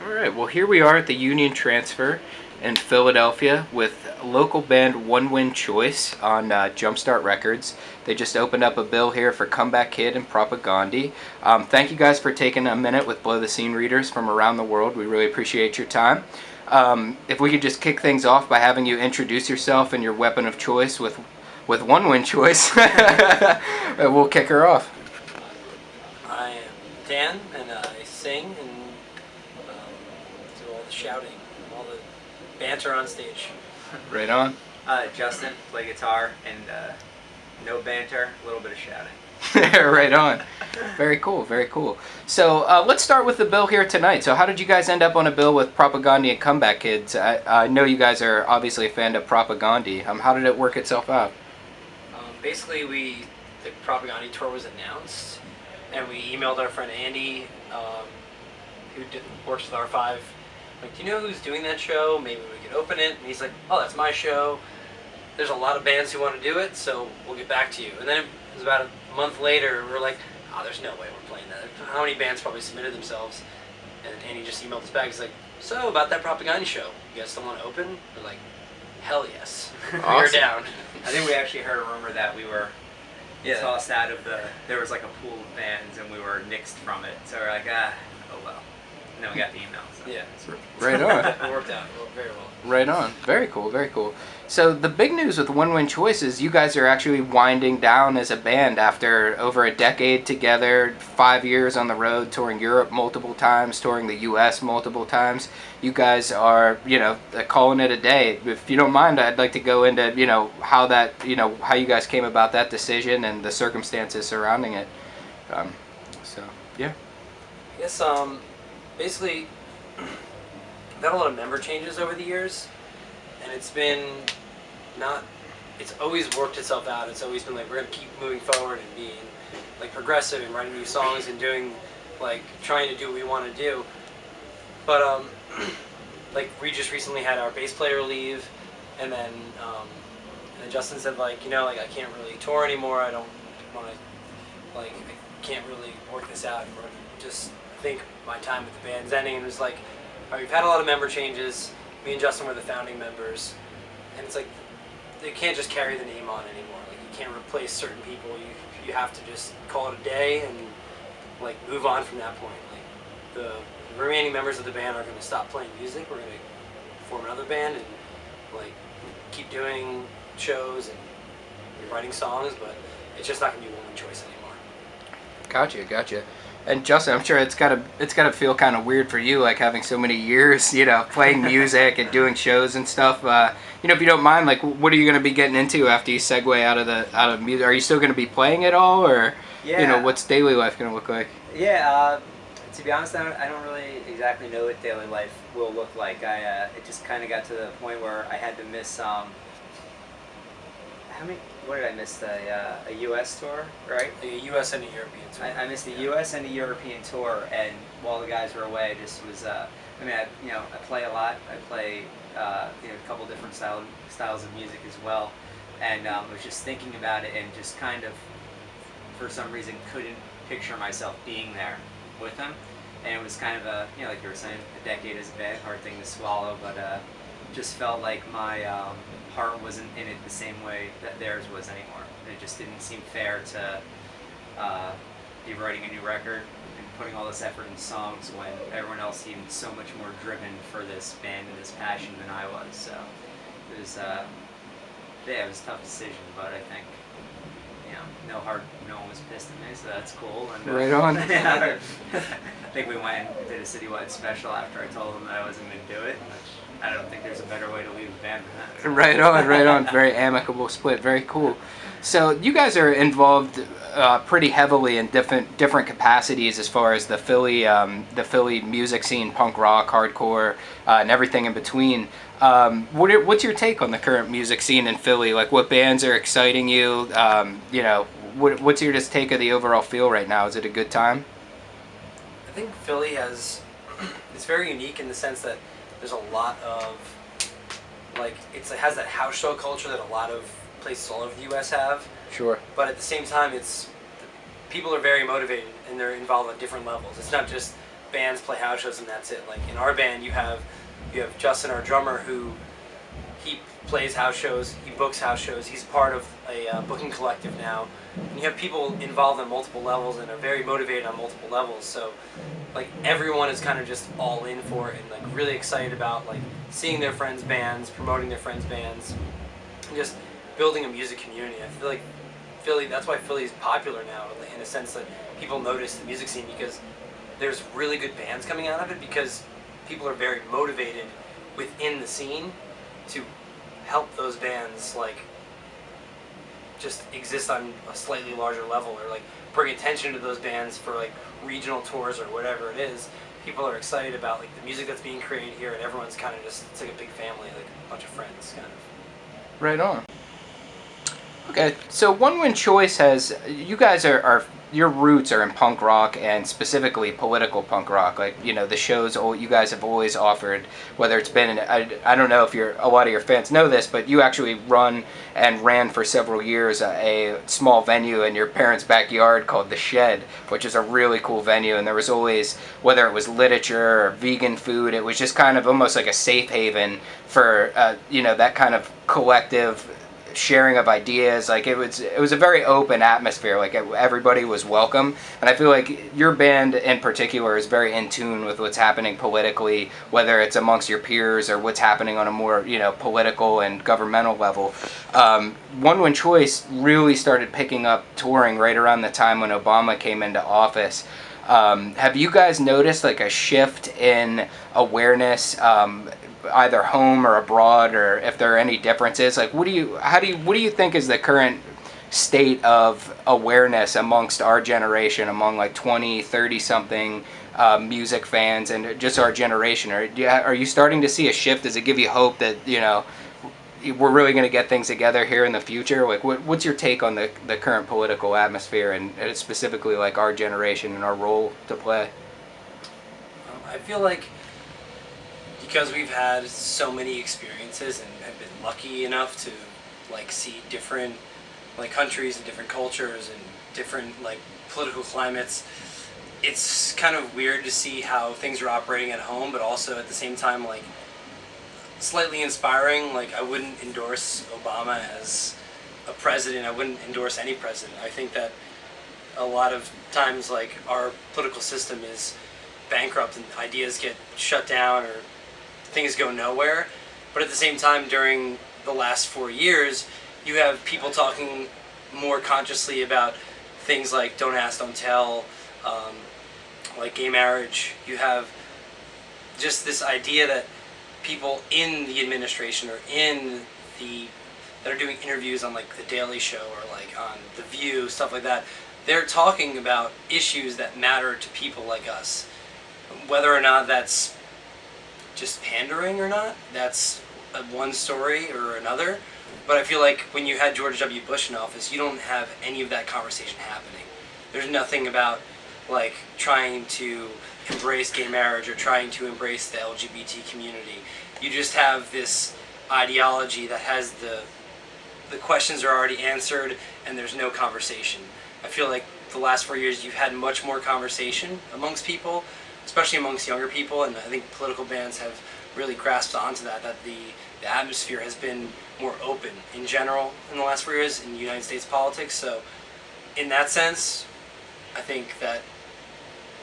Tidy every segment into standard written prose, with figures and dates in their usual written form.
All right, well, here we are at the Union Transfer in Philadelphia with local band One Win Choice on Jumpstart Records. They just opened up a bill here for Comeback Kid and Propagandhi. Thank you guys for taking a minute with Blow the Scene readers from around the world. We really appreciate your time. If we could just kick things off by having you introduce yourself and your weapon of choice with One Win Choice, we'll kick her off. I am Dan, and I sing and do all the shouting, all the banter on stage. Right on. Justin, play guitar and no banter, a little bit of shouting. Right on. Very cool, very cool. So let's start with the bill here tonight. So how did you guys end up on a bill with Propagandhi and Comeback Kids? I know you guys are obviously a fan of Propagandhi. How did it work itself out? Basically, the Propagandhi tour was announced, and we emailed our friend Andy, who works with R5. Like, do you know who's doing that show? Maybe we could open it. And he's like, oh, that's my show. There's a lot of bands who want to do it, so we'll get back to you. And then it was about a month later, we were like, oh, there's no way we're playing that. How many bands probably submitted themselves? And Andy just emailed us back. He's like, so about that Propagandhi show, you guys still want to open? We're like, hell yes. Awesome. We're down. I think we actually heard a rumor that we were tossed out of there was like a pool of bands and we were nixed from it. So we're like, oh well. And then we got the email. So. Yeah. Right on. It worked out very well. Right on. Very cool, very cool. So the big news with One Win Choice is you guys are actually winding down as a band after over a decade together, 5 years on the road, touring Europe multiple times, touring the US multiple times. You guys are, calling it a day. If you don't mind, I'd like to go into, how you guys came about that decision and the circumstances surrounding it. Yeah. I guess, basically, I've had a lot of member changes over the years, and it's always worked itself out. It's always been like, we're going to keep moving forward and being like progressive and writing new songs and doing, like, trying to do what we want to do. But, like, we just recently had our bass player leave, and then Justin said, like, I can't really tour anymore. I don't want to, like, I can't really work this out anymore. Just think my time with the band's ending, and it was like, all right, we've had a lot of member changes. Me and Justin were the founding members, and it's like you can't just carry the name on anymore. Like, you can't replace certain people. You have to just call it a day and like move on from that point. Like, the remaining members of the band are going to stop playing music. We're going to form another band and like keep doing shows and writing songs, but it's just not going to be One Choice anymore. Gotcha. And Justin, I'm sure it's gotta feel kind of weird for you, like having so many years, playing music and doing shows and stuff. If you don't mind, like, what are you gonna be getting into after you segue out of music? Are you still gonna be playing at all, or what's daily life gonna look like? Yeah. To be honest, I don't really exactly know what daily life will look like. It just kind of got to the point where I had to miss what did I miss? A U.S. tour, right? A U.S. and a European tour. I missed the U.S. and the European tour, and while the guys were away, I just was. I play a lot. I play a couple different styles of music as well, and I was just thinking about it, and just kind of, for some reason, couldn't picture myself being there with them, and it was kind of like you were saying, a decade is a bad hard thing to swallow, but just felt like my heart wasn't in it the same way that theirs was anymore. It just didn't seem fair to be writing a new record and putting all this effort into songs when everyone else seemed so much more driven for this band and this passion than I was. So it was it was a tough decision, but I think no one was pissed at me, so that's cool. And, right on. I think we went and did a citywide special after I told them that I wasn't going to do it. Which I don't think there's a better way to leave a band than that. Right on. Very amicable split. Very cool. So you guys are involved pretty heavily in different capacities as far as the Philly music scene, punk rock, hardcore, and everything in between. What's your take on the current music scene in Philly? Like, what bands are exciting you? What's your just take of the overall feel right now? Is it a good time? I think Philly it's very unique in the sense that there's a lot of, like, it has that house show culture that a lot of places all over the U.S. have. Sure. But at the same time, people are very motivated and they're involved at different levels. It's not just bands play house shows and that's it. Like in our band, you have Justin, our drummer, who he plays house shows, he books house shows. He's part of a booking collective now, and you have people involved on multiple levels and are very motivated on multiple levels. So, like everyone is kind of just all in for it and like really excited about like seeing their friends' bands, promoting their friends' bands, and just building a music community. I feel like Philly. That's why Philly is popular now, in a sense that people notice the music scene because there's really good bands coming out of it because people are very motivated within the scene to help those bands like just exist on a slightly larger level or like bring attention to those bands for like regional tours or whatever it is. People are excited about like the music that's being created here and everyone's kind of just, it's like a big family, like a bunch of friends kind of. Right on. Okay, so One Win Choice has, you guys are your roots are in punk rock and specifically political punk rock. Like, you know, the shows you guys have always offered, whether it's been, I don't know if a lot of your fans know this, but you actually ran for several years a small venue in your parents' backyard called The Shed, which is a really cool venue. And there was always, whether it was literature or vegan food, it was just kind of almost like a safe haven for, you know, that kind of collective sharing of ideas. Like it was a very open atmosphere. Like everybody was welcome, and I feel like your band in particular is very in tune with what's happening politically, whether it's amongst your peers or what's happening on a more, you know, political and governmental level. One Win Choice really started picking up touring right around the time when Obama came into office. Have you guys noticed like a shift in awareness, either home or abroad, or if there are any differences? Like, what do you think is the current state of awareness amongst our generation, among like 20, 30 something music fans and just our generation? Are you starting to see a shift? Does it give you hope that, you know, we're really going to get things together here in the future? Like, what's your take on the current political atmosphere and specifically like our generation and our role to play? I feel like because we've had so many experiences and have been lucky enough to like see different like countries and different cultures and different like political climates, it's kind of weird to see how things are operating at home, but also at the same time like slightly inspiring. Like I wouldn't endorse Obama as a president. I wouldn't endorse any president. I think that a lot of times like our political system is bankrupt and ideas get shut down or things go nowhere. But at the same time, during the last 4 years, you have people talking more consciously about things like don't ask, don't tell, like gay marriage. You have just this idea that people in the administration or that are doing interviews on like The Daily Show or like on The View, stuff like that, they're talking about issues that matter to people like us. Whether or not that's just pandering or not, that's one story or another. But I feel like when you had George W. Bush in office, you don't have any of that conversation happening. There's nothing about like trying to embrace gay marriage or trying to embrace the LGBT community. You just have this ideology that has the questions are already answered and there's no conversation. I feel like the last 4 years you've had much more conversation amongst people, especially amongst younger people, and I think political bands have really grasped onto that the atmosphere has been more open in general in the last 4 years in United States politics. So in that sense, I think that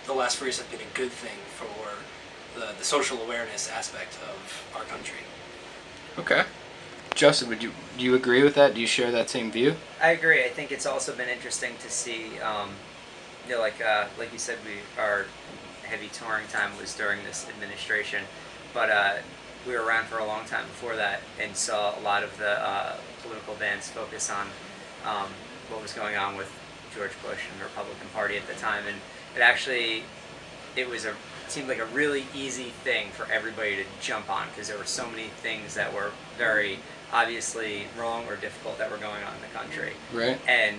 the last 4 years have been a good thing for the social awareness aspect of our country. Okay. Justin, do you agree with that? Do you share that same view? I agree. I think it's also been interesting to see, you know, like you said, our heavy touring time was during this administration, but we were around for a long time before that and saw a lot of the political bands focus on what was going on with George Bush and the Republican Party at the time, and it seemed like a really easy thing for everybody to jump on because there were so many things that were very obviously wrong or difficult that were going on in the country. Right. And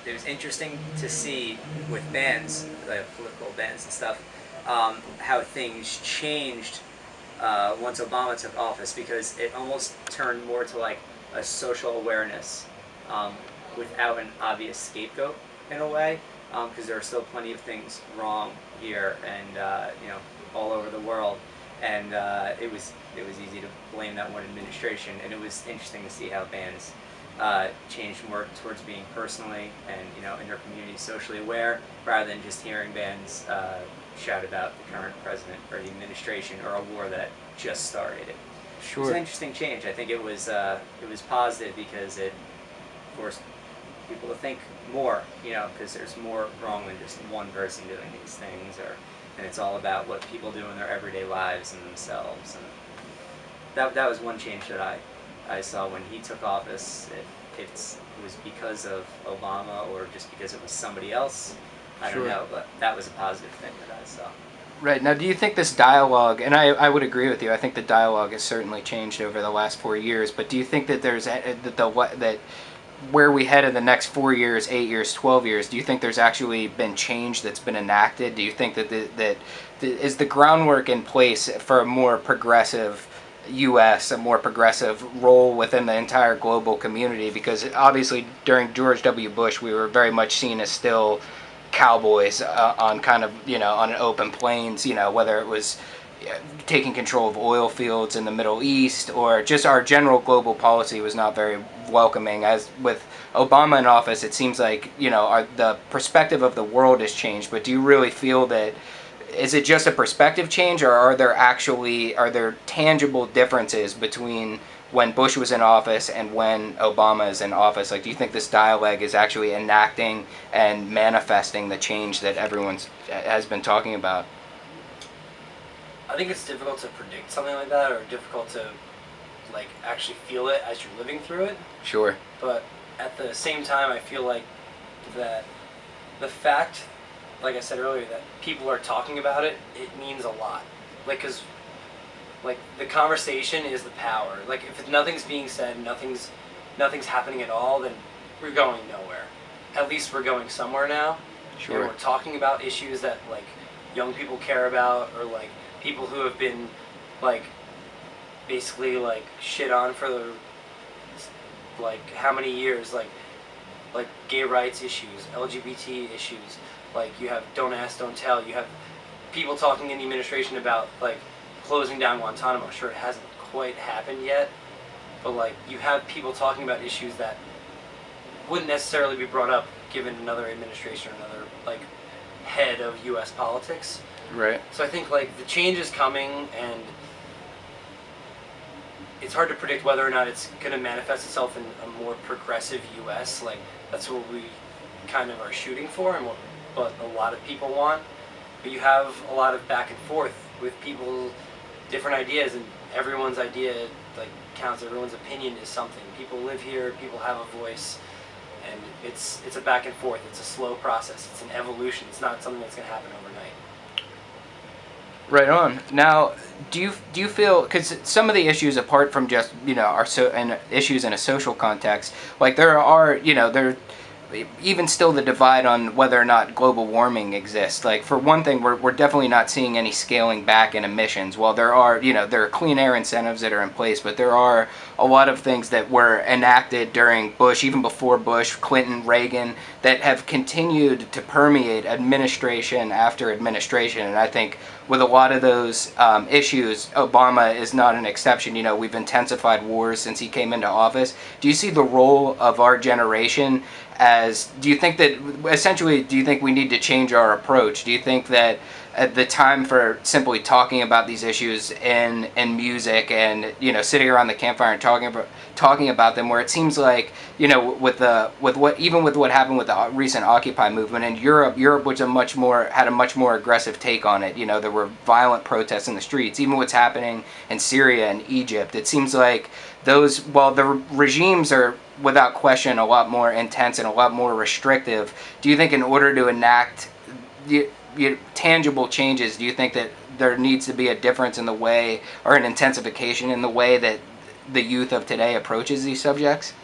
it was interesting to see with bands, like political bands and stuff, how things changed once Obama took office, because it almost turned more to like a social awareness without an obvious scapegoat in a way. because there are still plenty of things wrong here and all over the world, and it was easy to blame that one administration, and it was interesting to see how bands changed more towards being personally and in their community socially aware, rather than just hearing bands shout about the current president or the administration or a war that just started. It was an interesting change. I think it was positive because it forced people to think more, because there's more wrong than just one person doing these things, and it's all about what people do in their everyday lives and themselves. And that was one change that I saw when he took office. If it was because of Obama or just because it was somebody else, I don't know, but that was a positive thing that I saw. Right. Now, do you think this dialogue, and I would agree with you, I think the dialogue has certainly changed over the last 4 years, but do you think that there's that where we head in the next 4 years, 8 years, 12 years, do you think there's actually been change that's been enacted? Do you think that is the groundwork in place for a more progressive U.S., a more progressive role within the entire global community? Because obviously during George W. Bush, we were very much seen as still cowboys on kind of, on open plains, whether it was taking control of oil fields in the Middle East or just our general global policy was not very welcoming. As with Obama in office, it seems like, the perspective of the world has changed, but do you really feel that, is it just a perspective change, or are there tangible differences between when Bush was in office and when Obama is in office? Like, do you think this dialogue is actually enacting and manifesting the change that everyone has been talking about? I think it's difficult to predict something like that, or difficult to actually feel it as you're living through it. Sure. But at the same time, I feel like that the fact, like I said earlier, that people are talking about it, it means a lot. Because the conversation is the power. If nothing's being said, nothing's happening at all, then we're going nowhere. At least we're going somewhere now. Sure. And we're talking about issues that young people care about, or people who have been basically shit on for the how many years, like gay rights issues, LGBT issues. You have Don't Ask, Don't Tell. You have people talking in the administration about closing down Guantanamo. Sure, it hasn't quite happened yet, but you have people talking about issues that wouldn't necessarily be brought up given another administration or another head of U.S. politics. Right. So I think the change is coming, and it's hard to predict whether or not it's going to manifest itself in a more progressive U.S. That's what we kind of are shooting for, and what a lot of people want. But you have a lot of back and forth with people, different ideas, and everyone's idea counts. Everyone's opinion is something. People live here. People have a voice, and it's a back and forth. It's a slow process. It's an evolution. It's not something that's going to happen overnight. Right on. Now, do you feel, because some of the issues, apart from just and issues in a social context, there are there even still the divide on whether or not global warming exists. For one thing, we're definitely not seeing any scaling back in emissions. While there are there are clean air incentives that are in place, but there are a lot of things that were enacted during Bush, even before Bush, Clinton, Reagan, that have continued to permeate administration after administration. And I think with a lot of those issues, Obama is not an exception. We've intensified wars since he came into office. Do you see the role of our generation do you think we need to change our approach? Do you think that at the time for simply talking about these issues in music and sitting around the campfire and talking about them, where it seems like with what happened with the recent Occupy movement in Europe was had a much more aggressive take on it. There were violent protests in the streets. Even what's happening in Syria and Egypt, it seems like while the regimes are without question a lot more intense and a lot more restrictive, do you think in order to enact tangible changes, do you think that there needs to be a difference in the way, or an intensification in the way that the youth of today approaches these subjects?